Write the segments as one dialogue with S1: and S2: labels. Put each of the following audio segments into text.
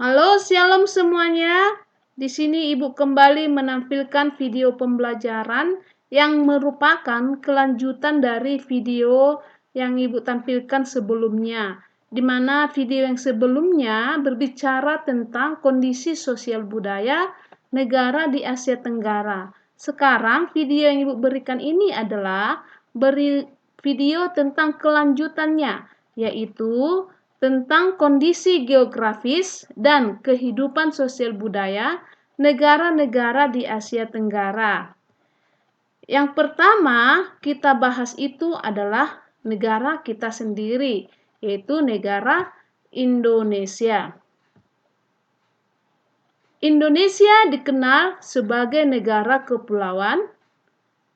S1: Halo, shalom semuanya. Di sini Ibu kembali menampilkan video pembelajaran yang merupakan kelanjutan dari video yang Ibu tampilkan sebelumnya. Di mana video yang sebelumnya berbicara tentang kondisi sosial budaya negara di Asia Tenggara. Sekarang video yang Ibu berikan ini adalah video tentang kelanjutannya, yaitu tentang kondisi geografis dan kehidupan sosial budaya negara-negara di Asia Tenggara. Yang pertama kita bahas itu adalah negara kita sendiri, yaitu negara Indonesia. Indonesia dikenal sebagai negara kepulauan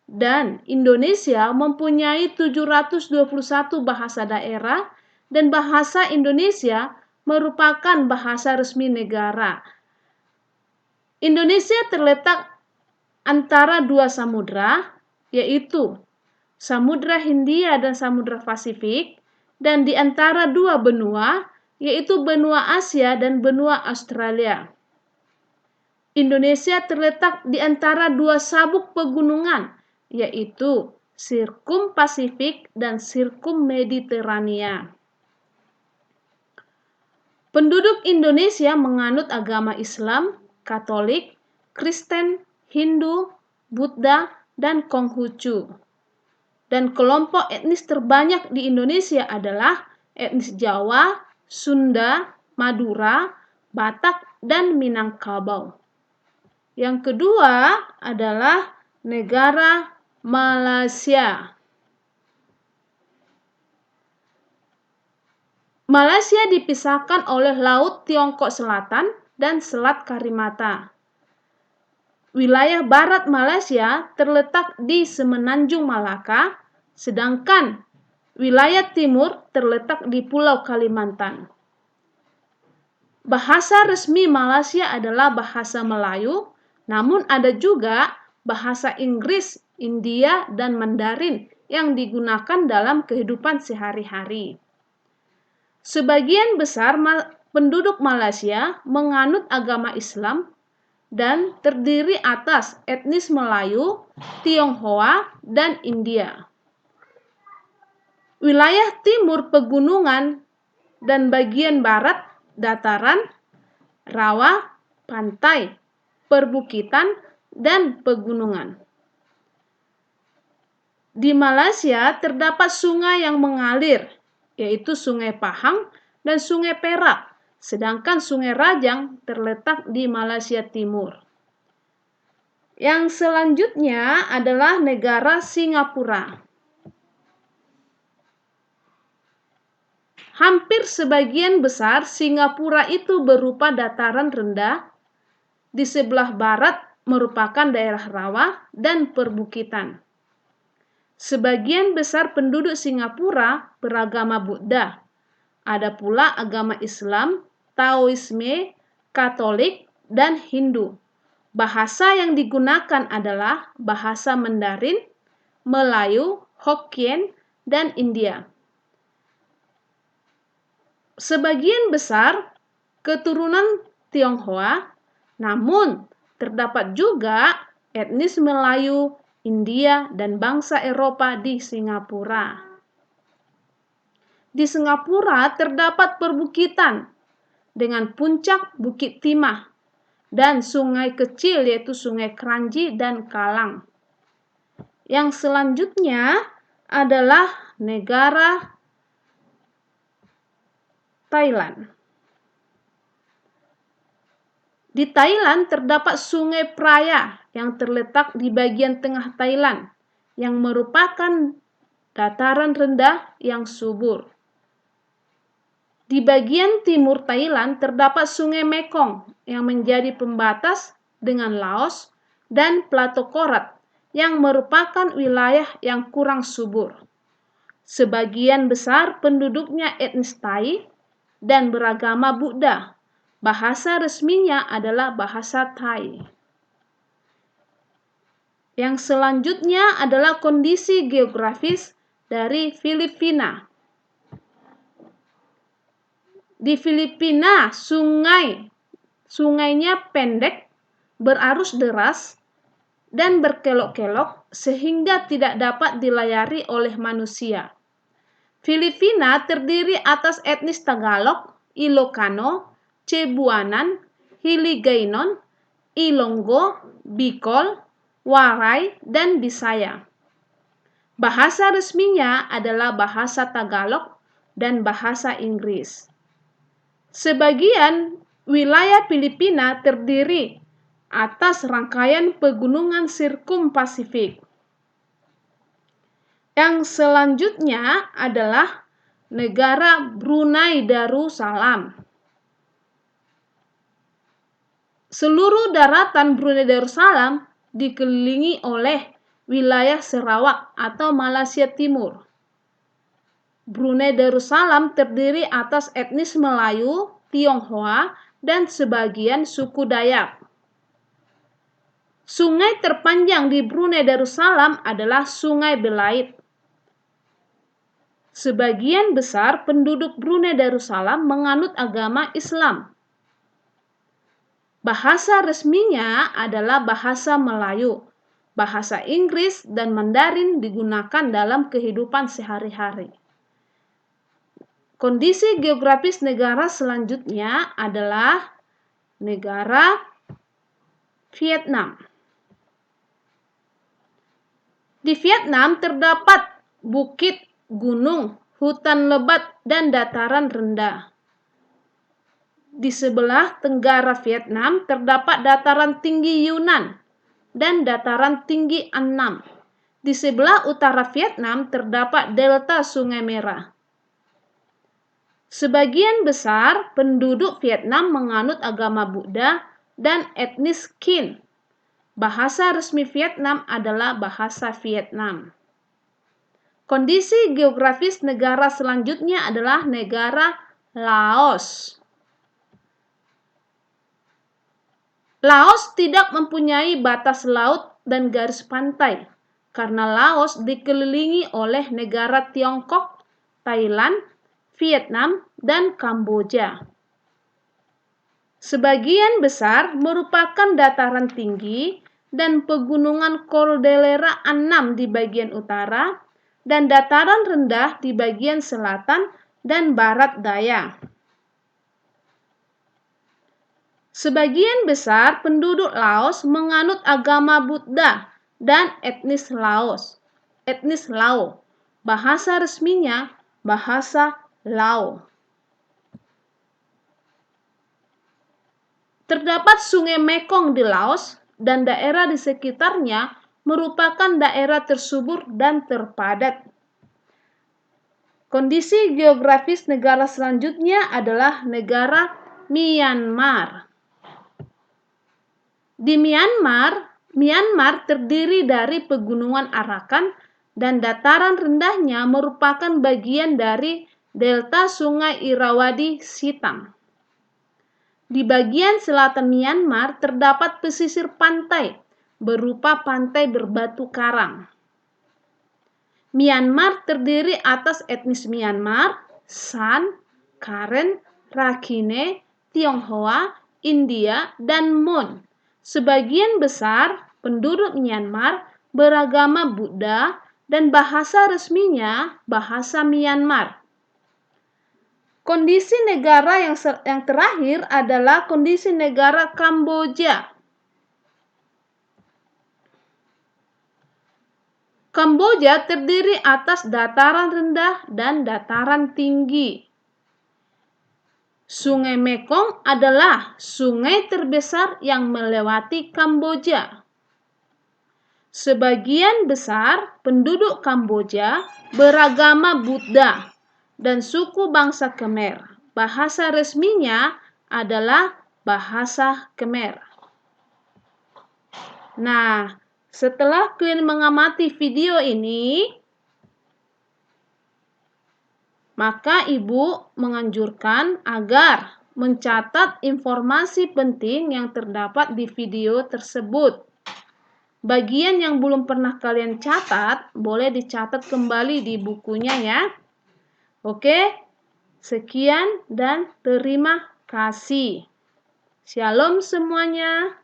S1: dan Indonesia mempunyai 721 bahasa daerah dan bahasa Indonesia merupakan bahasa resmi negara. Indonesia terletak antara dua samudra, yaitu Samudra Hindia dan Samudra Pasifik, dan di antara dua benua, yaitu benua Asia dan benua Australia. Indonesia terletak di antara dua sabuk pegunungan, yaitu Sirkum Pasifik dan Sirkum Mediterania. Penduduk Indonesia menganut agama Islam, Katolik, Kristen, Hindu, Buddha, dan Konghucu. Dan kelompok etnis terbanyak di Indonesia adalah etnis Jawa, Sunda, Madura, Batak, dan Minangkabau. Yang kedua adalah negara Malaysia. Malaysia dipisahkan oleh Laut Tiongkok Selatan dan Selat Karimata. Wilayah barat Malaysia terletak di Semenanjung Malaka, sedangkan wilayah timur terletak di Pulau Kalimantan. Bahasa resmi Malaysia adalah bahasa Melayu, namun ada juga bahasa Inggris, India, dan Mandarin yang digunakan dalam kehidupan sehari-hari. Sebagian besar penduduk Malaysia menganut agama Islam dan terdiri atas etnis Melayu, Tionghoa, dan India. Wilayah timur pegunungan dan bagian barat dataran, rawa, pantai, perbukitan, dan pegunungan. Di Malaysia terdapat sungai yang mengalir, yaitu Sungai Pahang dan Sungai Perak, sedangkan Sungai Rajang terletak di Malaysia Timur. Yang selanjutnya adalah negara Singapura. Hampir sebagian besar Singapura itu berupa dataran rendah, di sebelah barat merupakan daerah rawa dan perbukitan. Sebagian besar penduduk Singapura beragama Buddha. Ada pula agama Islam, Taoisme, Katolik, dan Hindu. Bahasa yang digunakan adalah bahasa Mandarin, Melayu, Hokkien, dan India. Sebagian besar keturunan Tionghoa, namun terdapat juga etnis Melayu, India, dan bangsa Eropa di Singapura. Di Singapura terdapat perbukitan dengan puncak Bukit Timah dan sungai kecil yaitu Sungai Kranji dan Kalang. Yang selanjutnya adalah negara Thailand. Di Thailand terdapat Sungai Praya yang terletak di bagian tengah Thailand yang merupakan dataran rendah yang subur. Di bagian timur Thailand terdapat Sungai Mekong yang menjadi pembatas dengan Laos dan Plato Korat yang merupakan wilayah yang kurang subur. Sebagian besar penduduknya etnis Thai dan beragama Buddha. Bahasa resminya adalah bahasa Thai. Yang selanjutnya adalah kondisi geografis dari Filipina. Di Filipina, sungai Sungainya pendek, berarus deras, dan berkelok-kelok sehingga tidak dapat dilayari oleh manusia. Filipina terdiri atas etnis Tagalog, Ilocano, Cebuanan, Hiligaynon, Ilonggo, Bicol, Waray, dan Bisaya. Bahasa resminya adalah bahasa Tagalog dan bahasa Inggris. Sebagian wilayah Filipina terdiri atas rangkaian pegunungan sirkum-Pasifik. Yang selanjutnya adalah negara Brunei Darussalam. Seluruh daratan Brunei Darussalam dikelilingi oleh wilayah Sarawak atau Malaysia Timur. Brunei Darussalam terdiri atas etnis Melayu, Tionghoa, dan sebagian suku Dayak. Sungai terpanjang di Brunei Darussalam adalah Sungai Belait. Sebagian besar penduduk Brunei Darussalam menganut agama Islam. Bahasa resminya adalah bahasa Melayu. Bahasa Inggris dan Mandarin digunakan dalam kehidupan sehari-hari. Kondisi geografis negara selanjutnya adalah negara Vietnam. Di Vietnam terdapat bukit, gunung, hutan lebat, dan dataran rendah. Di sebelah tenggara Vietnam terdapat dataran tinggi Yunnan dan dataran tinggi Annam. Di sebelah utara Vietnam terdapat delta Sungai Merah. Sebagian besar penduduk Vietnam menganut agama Buddha dan etnis Kinh. Bahasa resmi Vietnam adalah bahasa Vietnam. Kondisi geografis negara selanjutnya adalah negara Laos. Laos tidak mempunyai batas laut dan garis pantai karena Laos dikelilingi oleh negara Tiongkok, Thailand, Vietnam, dan Kamboja. Sebagian besar merupakan dataran tinggi dan pegunungan Cordillera Annam di bagian utara dan dataran rendah di bagian selatan dan barat daya. Sebagian besar penduduk Laos menganut agama Buddha dan etnis Lao. Bahasa resminya bahasa Lao. Terdapat Sungai Mekong di Laos dan daerah di sekitarnya merupakan daerah tersubur dan terpadat. Kondisi geografis negara selanjutnya adalah negara Myanmar. Di Myanmar terdiri dari pegunungan Arakan dan dataran rendahnya merupakan bagian dari delta Sungai Irrawaddy Sitam. Di bagian selatan Myanmar terdapat pesisir pantai berupa pantai berbatu karang. Myanmar terdiri atas etnis Myanmar, San, Karen, Rakhine, Tionghoa, India, dan Mon. Sebagian besar penduduk Myanmar beragama Buddha dan bahasa resminya bahasa Myanmar. Kondisi negara yang terakhir adalah kondisi negara Kamboja. Kamboja terdiri atas dataran rendah dan dataran tinggi. Sungai Mekong adalah sungai terbesar yang melewati Kamboja. Sebagian besar penduduk Kamboja beragama Buddha dan suku bangsa Khmer. Bahasa resminya adalah bahasa Khmer. Nah, setelah kalian mengamati video ini, maka Ibu menganjurkan agar mencatat informasi penting yang terdapat di video tersebut. Bagian yang belum pernah kalian catat, boleh dicatat kembali di bukunya ya. Oke, sekian dan terima kasih. Shalom semuanya.